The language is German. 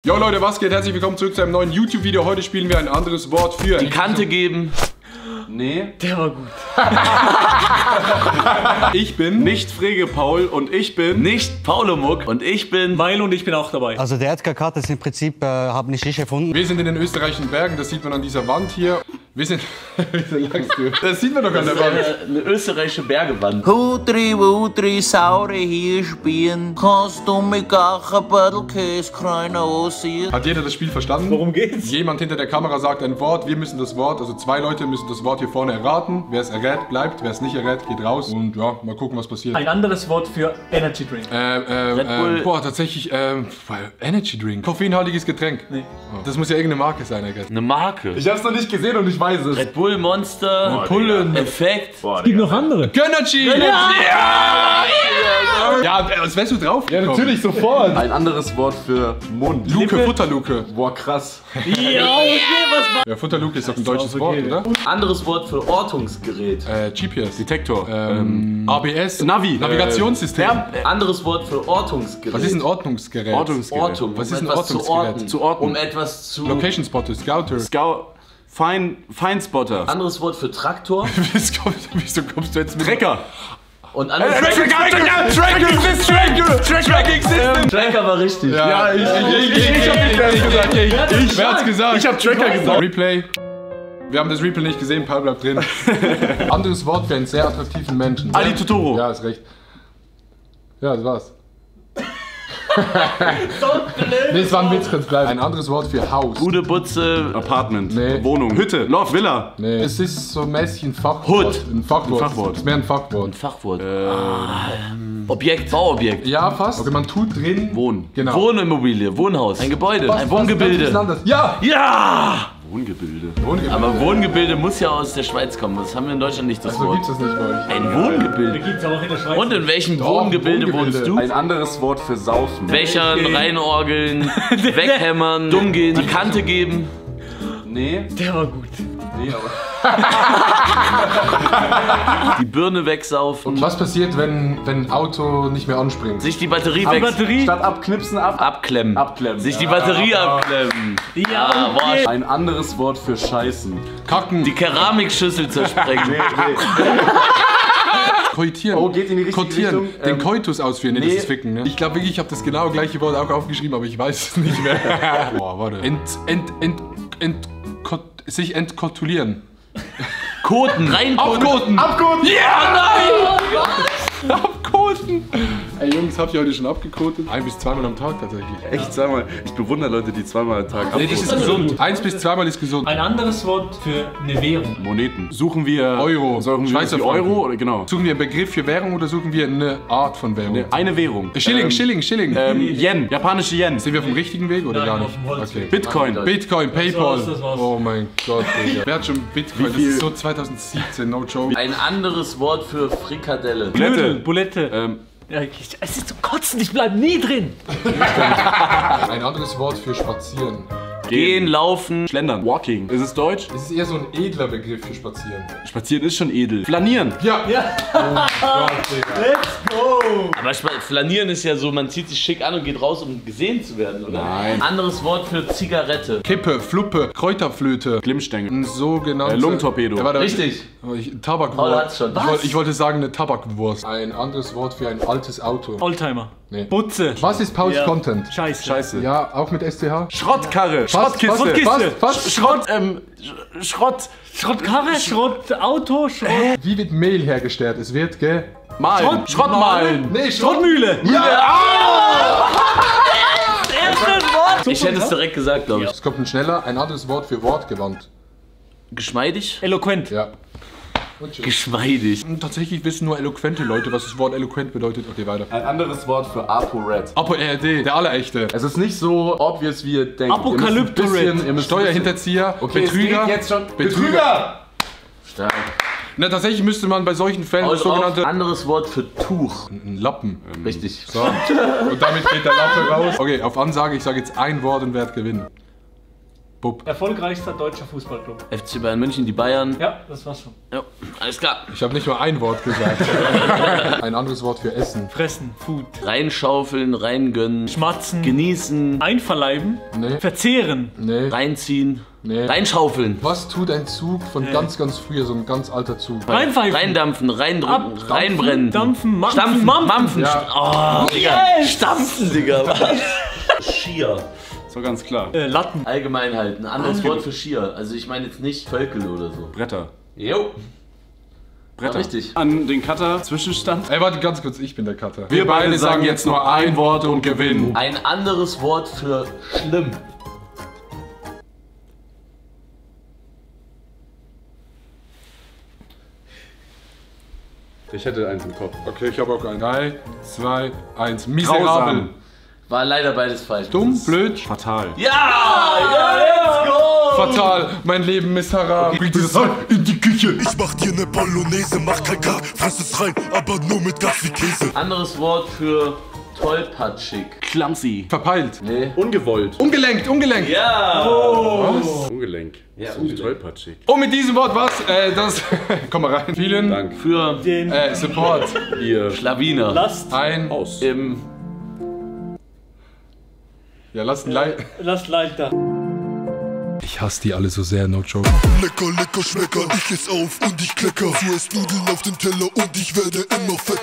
Jo Leute, was geht? Herzlich willkommen zurück zu einem neuen YouTube-Video. Heute spielen wir ein anderes Wort für... Die Kante geben. Nee. Der war gut. Ich bin... Nicht Frege Paul und ich bin... Nicht Paulomuk und ich bin... Milo und ich bin auch dabei. Also der Erdkarte ist im Prinzip, habe nicht ich erfunden. Wir sind in den österreichischen Bergen, das sieht man an dieser Wand hier. Wir sind... Wieso lachst du? Das sieht man doch an der Wand. Eine österreichische Bergewand. Hudri, saure hier spielen, kannst du mich auch ein bisschen Käsekreiner aussehen? Hat jeder das Spiel verstanden? Worum geht's? Jemand hinter der Kamera sagt ein Wort, wir müssen das Wort, also zwei Leute müssen das Wort hier vorne erraten. Wer es errät, bleibt. Wer es nicht errät, geht raus. Und ja, mal gucken, was passiert. Ein anderes Wort für Energy Drink. Red Bull. Boah, tatsächlich, Energy Drink. Koffeinhaltiges Getränk. Nee. Oh. Das muss ja irgendeine Marke sein, Alter. Eine Marke. Ich hab's noch nicht gesehen und ich weiß es. Red Bull, Monster, Pullen. Effekt. Es gibt noch andere. Gönnergy! Ja, als wärst du drauf. Ja, natürlich, sofort. Ein anderes Wort für Mund. Luke, Futterluke. Boah, krass. Ja, Futterluke ist doch ein deutsches Wort, oder? Anderes Wort für Ortungsgerät. GPS. Detektor. ABS. Navi. Navigationssystem. Anderes Wort für Ortungsgerät. Was ist ein Ordnungsgerät? Ortungsgerät. Ortung. Was um ist ein etwas Ortungsgerät? Zu orten. Um etwas zu... Location Spotter, Scouter. Feinspotter. Anderes Wort für Traktor. Wieso kommst du jetzt mit... Trecker. Und anderes Tracking System! Tracker war richtig. Ja, ich wer hat's gesagt? Ich hab Tracker gesagt. Replay. Wir haben das Replay nicht gesehen, Paul bleibt drin. Anderes Wort für einen sehr attraktiven Menschen. Ali Totoro. Ja, ist recht. Ja, das war's. Nee, es war ein Witz, kann's bleiben. Ein anderes Wort für Haus. Gute Butze. Apartment. Nee. Wohnung. Hütte. Loft. Villa. Nee, es ist so mäßig ein Fachwort. Hood. Ein Fachwort. Ein Fachwort. Es ist mehr ein Fachwort. Fachwort. Objekt. Bauobjekt. Ja, fast. Okay, man tut drin... Wohnen. Genau. Wohnimmobilie. Wohnhaus. Ein Gebäude. Was- ein was- Wohngebilde. ganz anders. Ja! Ja! Wohngebilde. Wohngebilde. Aber Wohngebilde muss ja aus der Schweiz kommen. Das haben wir in Deutschland nicht, das So Wort. gibt's das nicht bei euch. Ein Wohngebilde. Gibt's auch in der Schweiz. Und in welchem Doch, Wohngebilde Wohngebilde. wohnst du? Ein anderes Wort für Saufen. Bechern, reinorgeln, weghämmern, dumm gehen, die Kante geben. Nee. Der war gut. Nee, aber... Die Birne wegsaufen. Was passiert, wenn ein Auto nicht mehr anspringt? Sich die Batterie Die weg... Batterie. Statt abknipsen, Abklemmen. abklemmen. Sich die Batterie abklemmen. Ja, boah, okay. Ein anderes Wort für Scheißen. Kacken. Die Keramikschüssel zersprengen. Koitieren. Oh, geht in die richtige Kotieren. Richtung. Den Koitus ausführen, nee, das nee. ist Ficken, ne? Ich glaube wirklich, ich habe das genau gleiche Wort auch aufgeschrieben, aber ich weiß es nicht mehr. Boah, warte. Sich entkotulieren. Koten, reinkoten. Abkoten! Abgut! Abkoten! Ey Jungs, habt ihr heute schon abgekotet? 1 bis 2 Mal am Tag tatsächlich. Echt zweimal. Ich bewundere Leute, die zweimal am Tag Nee, das ist gesund. 1 bis 2 Mal ist gesund. Ein anderes Wort für eine Währung. Moneten. Suchen wir Euro. Suchen wir Schweizer die Franken. Euro oder genau? Suchen wir einen Begriff für Währung oder suchen wir eine Art von Währung? Eine Währung. Schilling. Yen. Japanische Yen. Sind wir auf dem richtigen Weg oder Nein, gar auf nicht? dem Holzweg. Bitcoin. Bitcoin, Paypal. das war's. Oh mein Gott, Digga. Wer hat schon Bitcoin? Das ist so 2017, no joke. Ein anderes Wort für Frikadelle. Bulette. Bulette. Ja, es ist zum Kotzen, ich bleib nie drin. Ein anderes Wort für spazieren. Gehen, laufen. Schlendern. Walking. Ist es Deutsch? Das ist eher so ein edler Begriff für spazieren. Spazieren ist schon edel. Flanieren. Ja! Oh Gott, Digga. Aber flanieren ist ja so, man zieht sich schick an und geht raus, um gesehen zu werden, oder? Nein. Anderes Wort für Zigarette. Kippe, Fluppe, Kräuterflöte. Glimmstängel. Ein sogenannter... Lungentorpedo. Ja, warte, Richtig. Tabakwurst. Paul hat's schon. Ich wollte sagen eine Tabakwurst. Ein anderes Wort für ein altes Auto. Oldtimer. Nee. Butze. Was ist Pauls Ja. Content? Scheiße. Scheiße. Ja, auch mit STH? Schrottkarre. Schrottkiste. Schrottkiste. Was? Schrott. Schrottkarre, Schrottauto, Schrott. Wie wird Mehl hergestellt? Es wird Malen. Schrottmalen. Nee, Schrottmühle. Ich hätte es direkt gesagt, glaube ich. Es kommt ein schneller. Ein anderes Wort für wortgewandt. Geschmeidig? Eloquent. Ja. Und tschüss. Geschmeidig. Tatsächlich wissen nur eloquente Leute, was das Wort eloquent bedeutet. Okay, weiter. Ein anderes Wort für ApoRed. Apo RD, der Allerechte. Es ist nicht so obvious, wie ihr denkt. Apokalypto-Red. Steuerhinterzieher, Okay, Betrüger. es geht jetzt schon. Betrüger. Stark. Na, tatsächlich müsste man bei solchen Fällen das sogenannte... Anderes Wort für Tuch. Ein Lappen. Richtig. So. Und damit geht der Lappe raus. Okay, auf Ansage, ich sage jetzt ein Wort und werde gewinnen. Bub. Erfolgreichster deutscher Fußballclub. FC Bayern München, die Bayern. Ja, das war's schon. Ja, alles klar. Ich habe nicht nur ein Wort gesagt. Ein anderes Wort für Essen. Fressen, Food. Reinschaufeln, reingönnen, Schmatzen. genießen, Einverleiben. Nee. Verzehren. Nee. reinziehen, Nee. reinschaufeln. Was tut ein Zug von ganz früher, so ein ganz alter Zug? Reinpfeifen. Reindampfen, reindrücken, Abdampfen, reinbrennen. Dampfen, mampfen, Stampfen, mampfen. Ja. Oh, Digga. Stampfen, Digga. Schier. So ganz klar. Latten. Allgemein halt. Ein anderes Wort für Schier. Also ich meine jetzt nicht Völkel oder so. Bretter. Jo. Bretter. Richtig. An den Cutter. Zwischenstand. Ey, warte ganz kurz, ich bin der Cutter. Wir beide sagen jetzt nur ein Wort und gewinnen. Ein anderes Wort für schlimm. Ich hätte eins im Kopf. Okay, ich habe auch einen. 3, 2, 1. Miserabel. Grausam. War leider beides falsch. Dumm, blöd, Fatal. Ja, let's go! fatal. Mein Leben miserabel. Bitte sag in die Küche. Ich mach dir ne Bolognese, mach kein K, fress es rein, aber nur mit Gas wie Käse. Anderes Wort für tollpatschig. Clumsy. Verpeilt. Nee. Ungewollt. Ungelenkt, ungelenkt. Ja! Ungelenk. Ja, so tollpatschig. Und mit diesem Wort was? Das. Komm mal rein. Vielen Dank. Für Den Support. Ihr Schlawiner. Last. Ein. Aus. Im Ja, lass ein Like. Last Leiter. Ich hasse die alle so sehr, no joke. Lecker, lecker, schmecker, ich ess auf und ich klecker. Du isst Nudeln auf dem Teller und ich werde immer fetter.